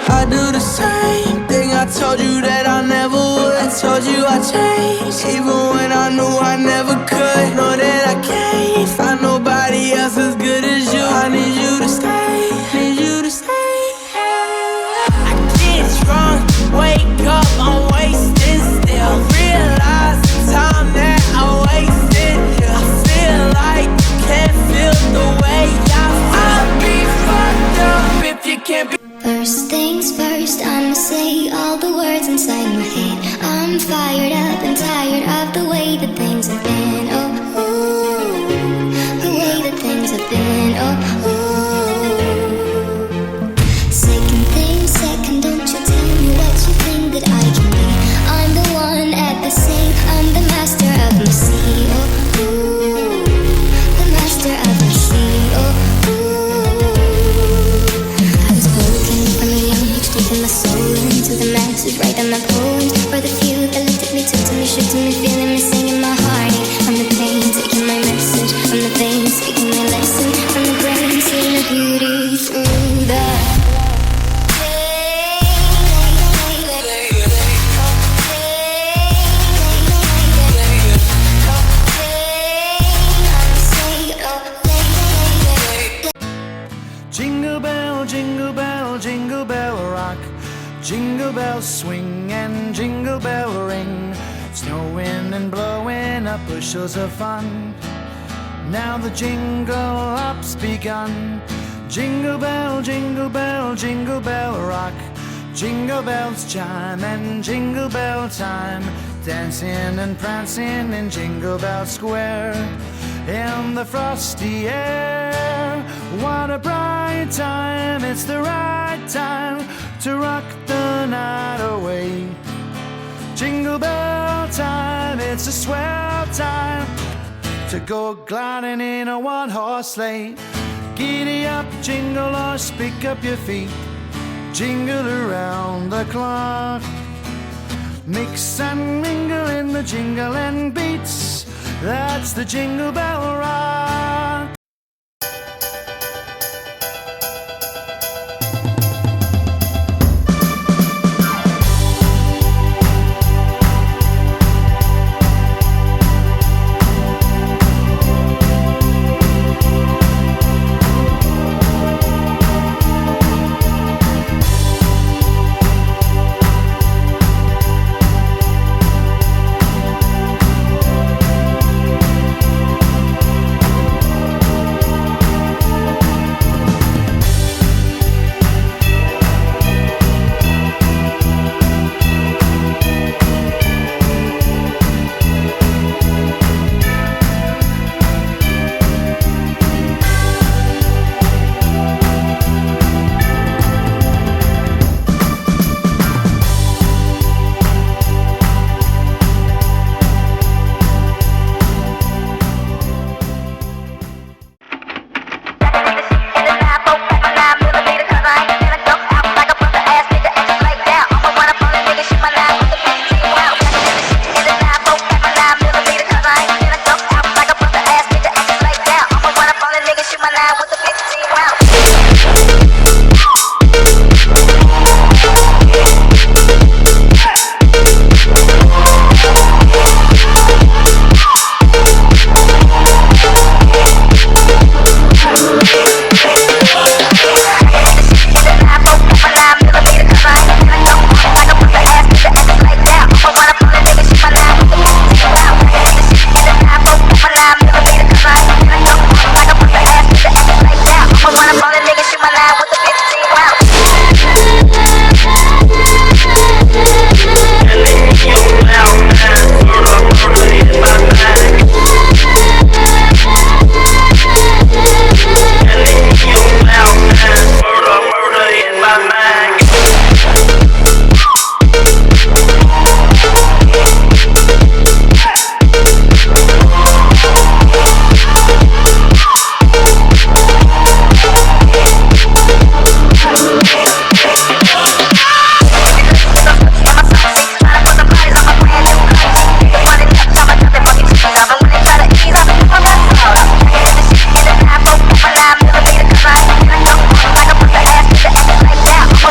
I do the same thing I told you that I never would. I told you I changed, even when I knew I never could. Know that I can't find nobody else as good as you. I need you to stay, need you to stay. I get drunk, wake up, I'm wasted still. Realize the time that I wasted here. I feel like you can't feel the way I'll be fucked up if you can't be. First things first, I'ma say all the words inside my head. I'm fired up and tired of the way that things have been. Oh, ooh, the way that things have been. Oh, ooh. Second thing, second, don't you tell me what you think that I can be. I'm the one at the same, I'm the master of my sea. Oh, ooh, the master of my sea. Oh, ooh. Taking my soul into the masses, writing my poems for the few that looked at me, took to me, shook to me, feeling me, singing my heart. From the pain, taking my message, from the veins, speaking my lesson, from the brain, seeing the beauty through the Jingle bell, jingle bell, jingle bell rock. Jingle bells swing and jingle bell ring. Snowing and blowing up bushels of fun. Now the jingle up's begun. Jingle bell, jingle bell, jingle bell rock. Jingle bells chime and jingle bell time. Dancing and prancing in Jingle Bell Square. In the frosty air, what a bright time. It's the right time to rock the night away. Jingle bell time, it's a swell time to go gliding in a one-horse sleigh. Giddy up, jingle horse, pick up your feet. Jingle around the clock. Mix and mingle in the jingling beats. That's the Jingle Bell Rock.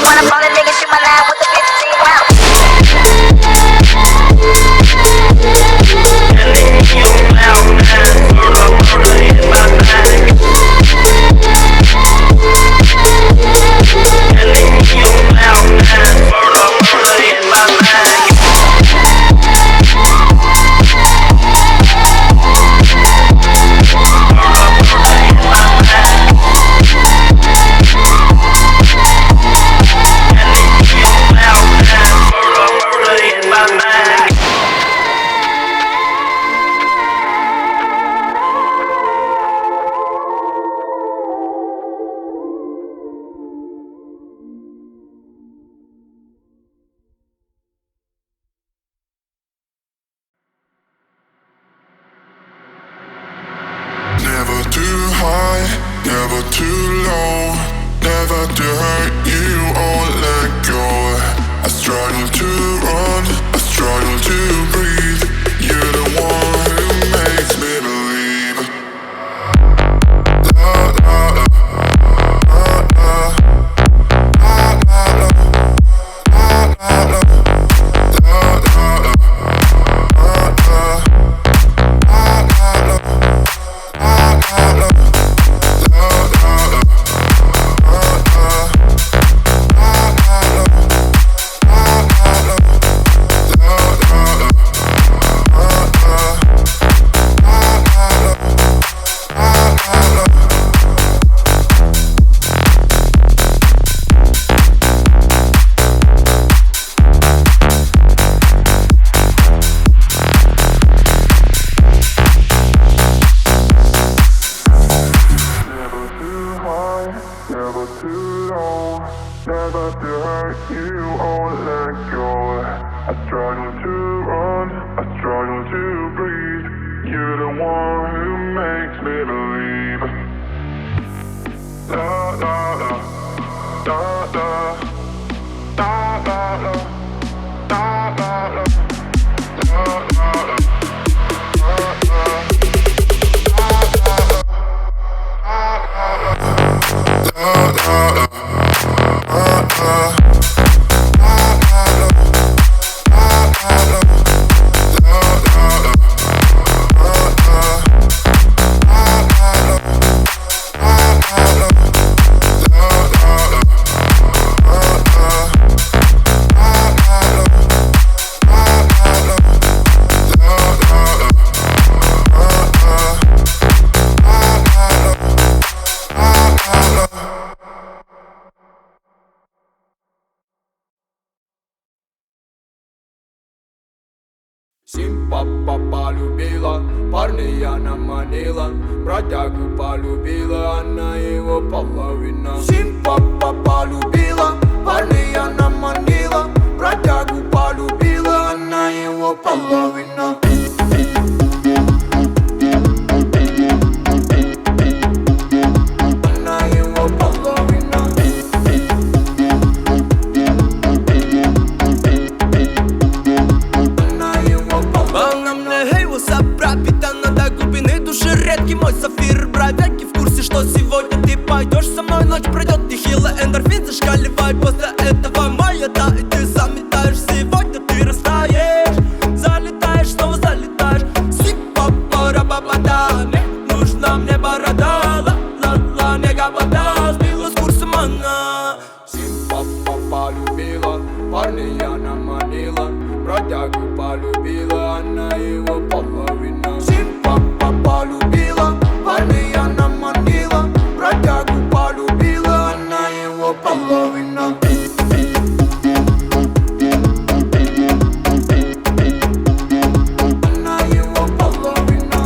wanna fall in niggas Never to hurt you or let go. I struggle to run, I struggle to breathe. You're the one who makes me believe. La la la, la la, la la la, la la la, la la la. Сим-папа полюбила, парня она манила, бродягу полюбила, она его половина. Сим-папа полюбила, парня она манила, бродягу полюбила, она его половина. Мой сафир, бродяги в курсе, что сегодня ты пойдешь со мной. Ночь пройдет нехило, эндорфин зашкаливает. После этого моя да, и ты заметаешь. Сегодня ты растаешь, залетаешь, снова залетаешь. Сип-папа-ра-ба-ба-да, не нужна мне борода. Ла-ла-ла, не габада, сбила с курсом она. Сип-папа полюбила, парня она манила, бродягу полюбила, она его половина. Сип-папа полюбила, парня она манила, бродягу полюбила, она его половина. Она его половина.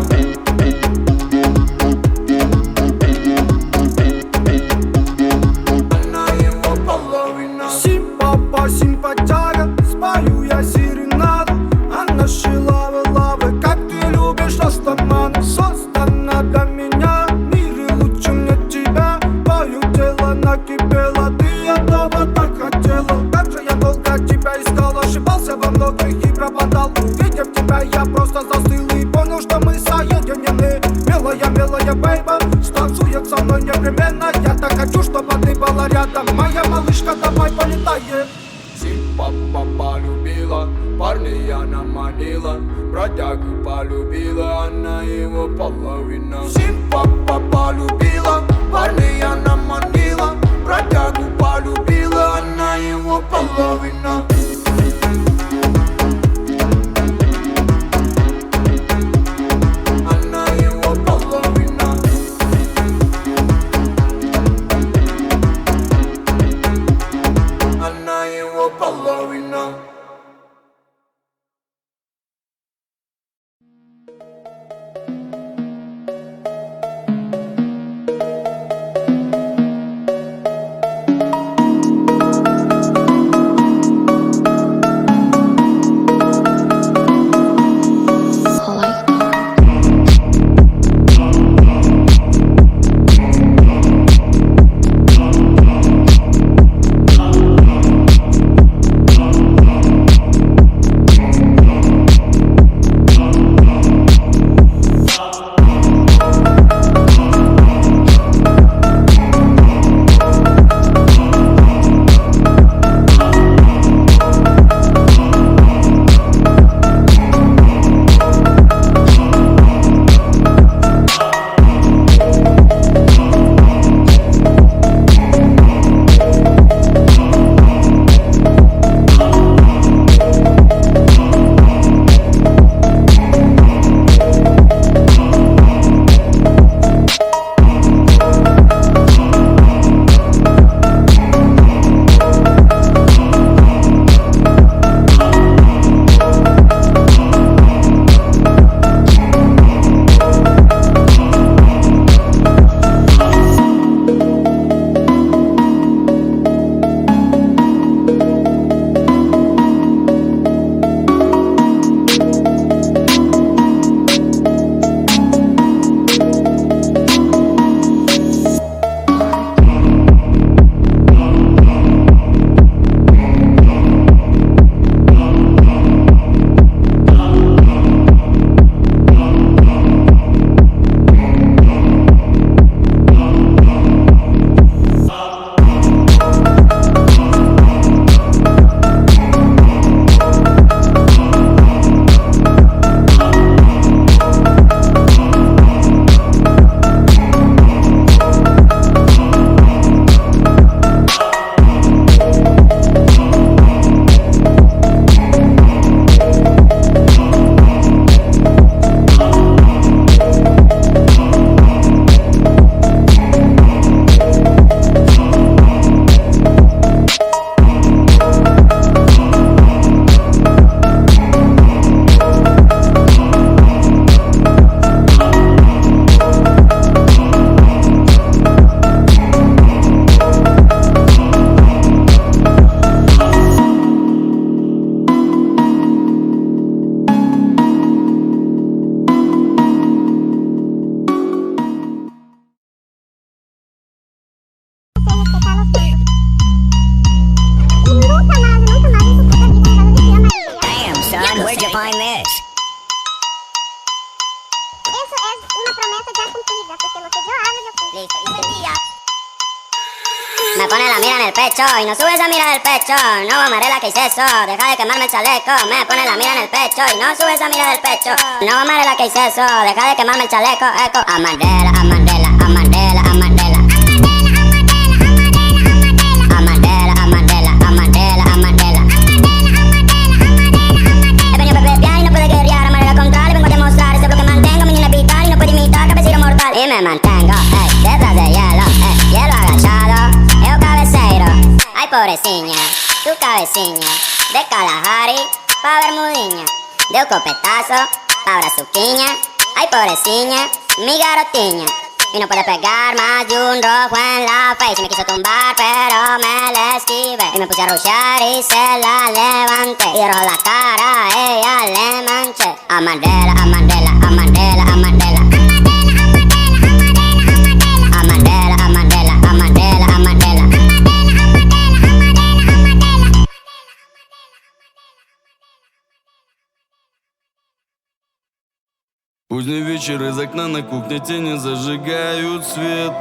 Она его половина. Симпапа, симпатяга, спою я серенаду. Она шила лавы, как ты любишь растамана. Создана для меня, в мире лучше мне тебя. Твое тело накипело, ты этого так хотела. Как же я долго тебя искал, ошибался во многих и пропадал. Увидев тебя, я просто застыл и понял, что мы соединены. Милая, милая бейба, станцует со мной непременно. Я так хочу, чтобы ты была рядом. Моя малышка, давай полетаем. Сип-папа полюбила, парня она манила, бродягу полюбила, она его половина. Сип-папа полюбила, парня она манила, бродягу полюбила, она его половина. Она его половина. Она его половина. pecho y no subes a mirar el pecho. No, Amarela, ¿qué hice eso? Deja de quemarme el chaleco. Me pone la mira en el pecho y no subes a mirar el pecho. No, Amarela, ¿qué hice eso? Deja de quemarme el chaleco. Eco. Amarela, Amarela, Amarela, Amarela. Amarela, Amarela, Amarela, Amarela. He venido a pepear y no puede guerrear. Amarela contra, le vengo a demostrar ese bloque mantengo. Mi niña vital y no puede imitar cabecero mortal. Y me mantengo, detrás de hielo, hielo agachado. Eu cabeceiro, ay pobrecina, tu cabeciña. De Kalahari pa Bermudiña. De un copetazo pa Brazuquiña. Ay pobrecina, mi garotiña. Y no puede pegar más de un rojo en la face. Y me quiso tumbar pero me la esquivé. Y me puse a rushear y se la levanté. Y de rojo la cara a ella le manché. Amarela, Amarela, Amarela, Amarela. Amarela, Amarela, Amarela, Amarela. Поздний вечер, из окна на кухне тени зажигают свет.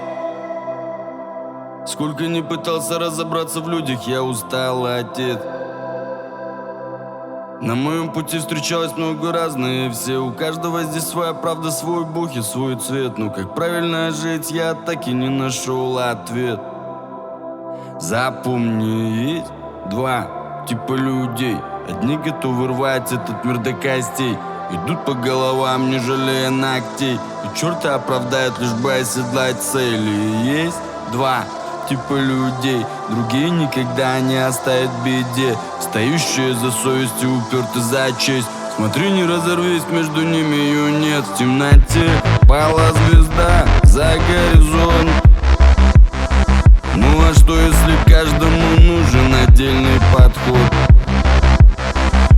Сколько ни пытался разобраться в людях, я устал отец. На моем пути встречалось много разных все. У каждого здесь своя правда, свой бух и свой цвет. Но как правильно жить, я так и не нашел ответ. Запомни, есть два типа людей. Одни готовы рвать этот мир до костей. Идут по головам, не жалея ногтей. И черта оправдают, лишь бы оседлать цели. Есть два типа людей. Другие никогда не оставят в беде. Стоящие за совесть и уперты за честь. Смотри, не разорвись, между ними ее нет. В темноте пала звезда за горизонт. Ну а что, если каждому нужен отдельный подход?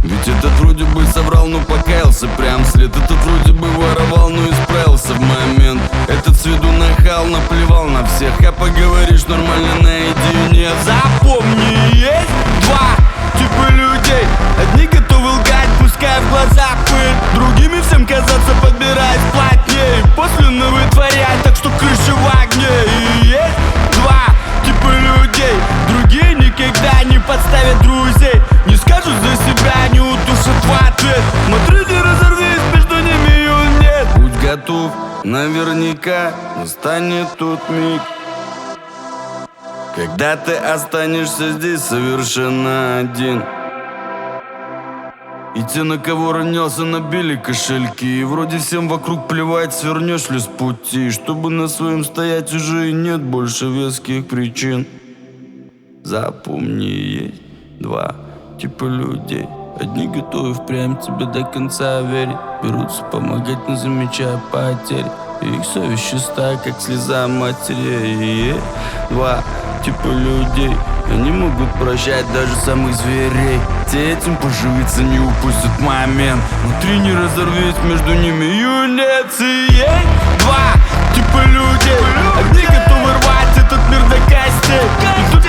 Ведь этот вроде бы соврал, но покаялся прям вслед. Этот вроде бы воровал, но исправился в момент. Этот с виду нахал, наплевал на всех. А поговоришь нормально наедине. Запомни, есть два типа людей. Одни готовы лгать, пускай в глаза пыль. Другими всем казаться, подбираясь плотнее. После вытворять, так что крыша в огне. И есть два типа людей. Другие никогда не подставят друзей. Не скажут за себя, не утушат в ответ. Смотри, не разорвись, между ними ее нет. Будь готов, наверняка настанет тот миг, когда ты останешься здесь совершенно один. И те, на кого ронялся, набили кошельки. И вроде всем вокруг плевать, свернешь ли с пути. Чтобы на своем стоять уже и нет больше веских причин. Запомни, есть два типа людей. Одни готовы впрямь тебе до конца верить. Берутся помогать, не замечая потерь. И их совесть чиста, как слеза матери. И есть два типа людей. Они могут прощать даже самых зверей. Те этим поживиться не упустят момент. Внутри не разорвись, между ними юнец. И есть два типа людей. Одни готовы рвать этот мир до костей. И тут